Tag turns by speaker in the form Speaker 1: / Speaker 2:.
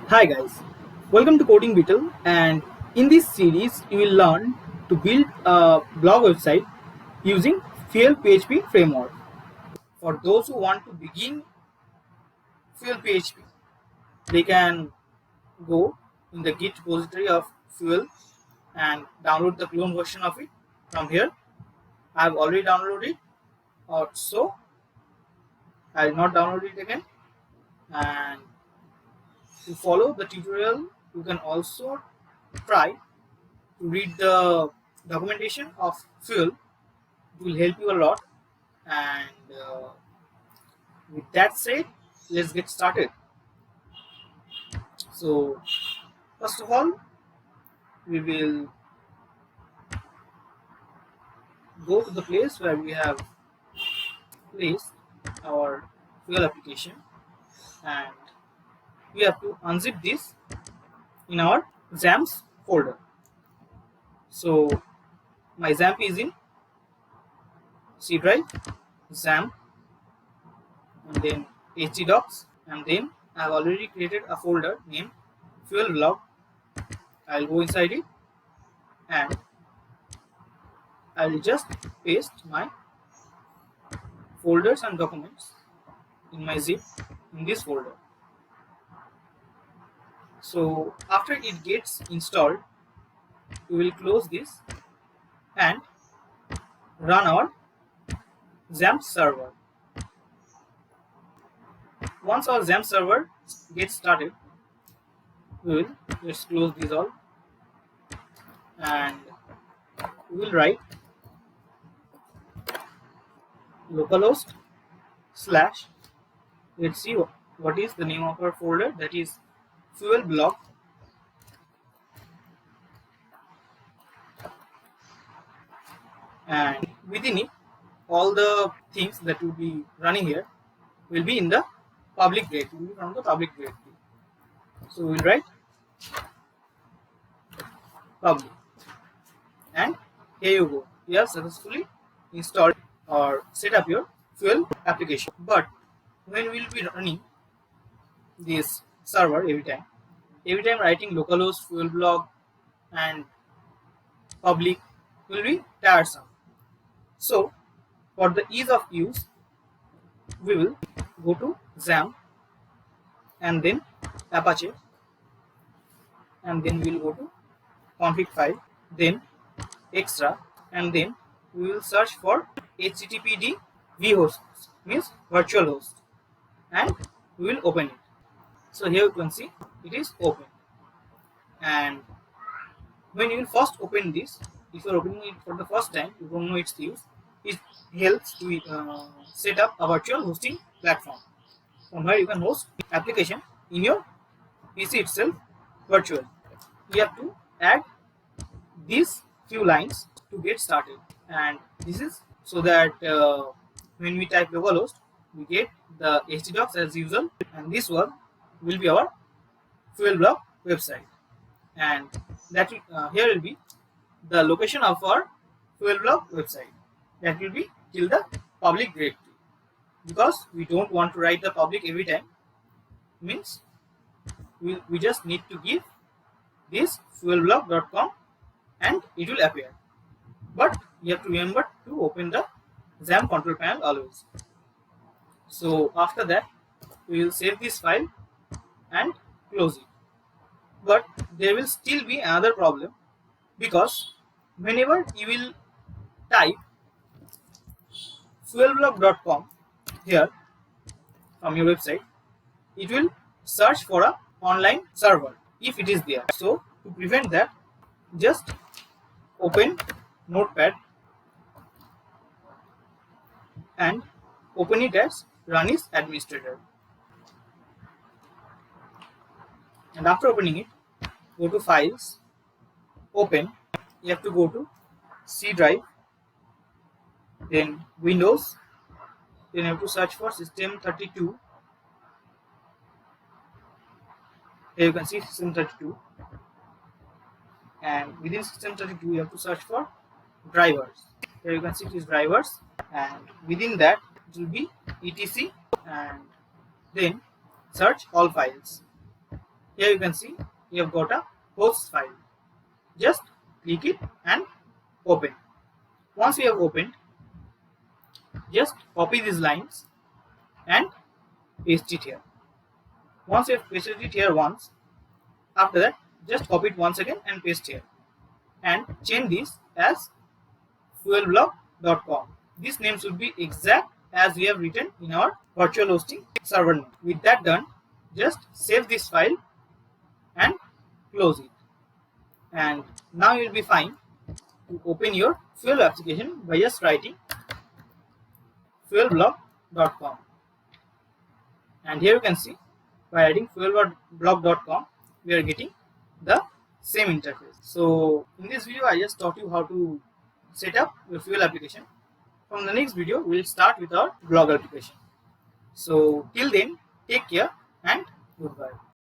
Speaker 1: Hi guys, welcome to Coding Beetle, and in this series you will learn to build a blog website using Fuel PHP framework. For those who want to begin Fuel PHP, they can go in the Git repository of Fuel and download the clone version of it from here. I have already downloaded it, or so I will not download it again. And to follow the tutorial, you can also try to read the documentation of Fuel. It will help you a lot. And with that said, let's get started. So first of all, we will go to the place where we have placed our Fuel application, and we have to unzip this in our XAMPP folder. So my XAMPP is in C drive, XAMPP, and then htdocs, and then I have already created a folder named Fuel Blog. I'll go inside it and I'll just paste my folders and documents in my zip in this folder. So after it gets installed, we will close this and run our XAMPP server. Once our XAMPP server gets started, we will just close these all and we will write localhost slash, let's see what is the name of our folder, that is Fuel Blog, and within it all the things that will be running here will be in the public directory, will be from the public directory. So we will write public, and here you go, you have successfully installed or set up your Fuel application. But when we will be running this server every time writing localhost, Fuel Blog, and public will be tiresome. So for the ease of use, we will go to XAMPP and then Apache, and then we will go to config file, then extra, and then we will search for httpd vhost, means virtual host, and we will open it. So here you can see it is open, and when you will first open this, if you are opening it for the first time, you don't know its use, it helps to set up a virtual hosting platform from where you can host application in your PC itself virtually. You have to add these few lines to get started, and this is so that when we type localhost, we get the htdocs as usual, and this one will be our Fuel Blog website, and that will, here will be the location of our Fuel Blog website. That will be till the public directory, because we don't want to write the public every time. Means we just need to give this fuelblog.com and it will appear. But you have to remember to open the XAMPP control panel always. So after that, we will save this file and close it. But there will still be another problem, because whenever you will type fuelblog.com here from your website, it will search for a online server if it is there. So to prevent that, just open Notepad and open it as run as administrator, and after opening it, go to files, open, you have to go to C drive, then Windows, then you have to search for System32. Here you can see System32, and within System32 you have to search for drivers. Here you can see it is drivers, and within that it will be etc, and then search all files. here you can see you have got a host file. Just click it and open. Once you have opened, just copy these lines and paste it here. Once you have pasted it here once, after that just copy it once again and paste here, and change this as fuelblog.com. This name should be exact as we have written in our virtual hosting server name. With that done, just save this file and close it. And now you will be fine to open your Fuel application by just writing fuelblog.com. And here you can see, by adding fuelblog.com, we are getting the same interface. So in this video, I just taught you how to set up your Fuel application. From the next video, we will start with our blog application. So till then, take care and goodbye.